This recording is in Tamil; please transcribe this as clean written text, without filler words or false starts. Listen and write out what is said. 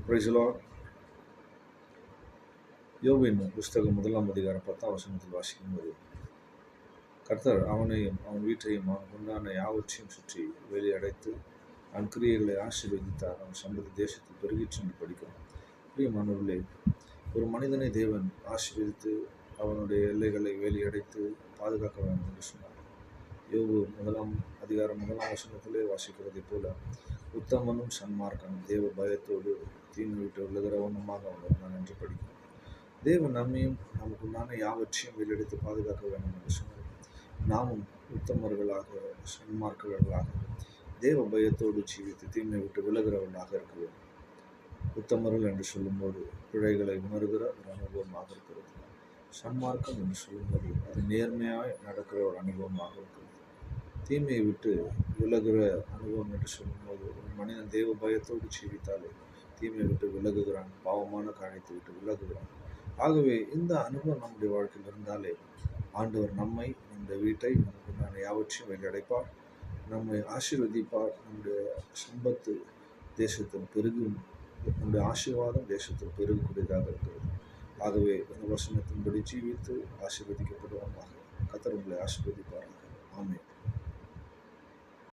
Praise the Lord. யோபின் புஸ்தகம் 1 அதிகாரம் 10 வாசிக்கும்போது, கர்த்தர் அவனையும் அவன் வீட்டையும் அவனுக்கு உண்டான யாவற்றையும் சுற்றி வேலி அடைத்து அவன் கிரியைகளை ஆசீர்வதித்தார். அவன் சந்ததி தேசத்தில் பெருகிற்று என்று படிக்கிறோம். பிரியமானவர்களே, ஒரு மனிதனை தேவன் ஆசீர்வதித்து அவனுடைய எல்லைகளை வேலி அடைத்து பாதுகாக்க வேண்டும் என்று சொன்னார். யோபு 1 அதிகாரம் 1 வாசிக்கிறதை போல, உத்தமனும் சன்மார்க்கனும் தேவ பயத்தோடு தீமை விட்டு விழுகிறவனுமாக அவன் என்று படிக்கிறோம். தேவன் நம்மையும் நமக்குண்டான யாவற்றையும் வெளியெடுத்து பாதுகாக்க வேண்டும் என்று சொன்னார். நாமும் உத்தமர்களாக சன்மார்க்கர்களாக தேவ பயத்தோடு ஜீவித்து தீமை விட்டு விலகிறவர்களாக இருக்க வேண்டும். உத்தமர்கள் என்று சொல்லும்போது பிழைகளை உணர்கிற ஒரு அனுபவமாக இருக்கிறது. சன்மார்க்கம் என்று சொல்லும்போது அது நேர்மையாய் நடக்கிற ஒரு அனுபவமாக இருக்கிறது. தீமையை விட்டு விலகுகிற அனுபவம் என்று சொல்லும்போது ஒரு மனிதன் தேவ பயத்தோடு ஜீவித்தாலே தீமையை விட்டு விலகுகிறான், பாவமான காரியத்தை விட்டு விலகுகிறான். ஆகவே இந்த அனுபவம் நம்முடைய வாழ்க்கையில் இருந்தாலே ஆண்டவர் நம்மை, நம்முடைய வீட்டை, நமக்கு யாவற்றையும் வெளியடைப்பார், நம்மை ஆசீர்வதிப்பார். நம்முடைய சம்பத்து தேசத்தில் பெருகும், நம்முடைய ஆசீர்வாதம் தேசத்தில் பெருகக்கூடியதாக இருக்கிறது. ஆகவே இந்த வசனத்தின்படி ஜீவித்து ஆசீர்வதிக்கப்படுவோமாக. கர்த்தர் உங்களை ஆசீர்வதிப்பார்கள். ஆமென்.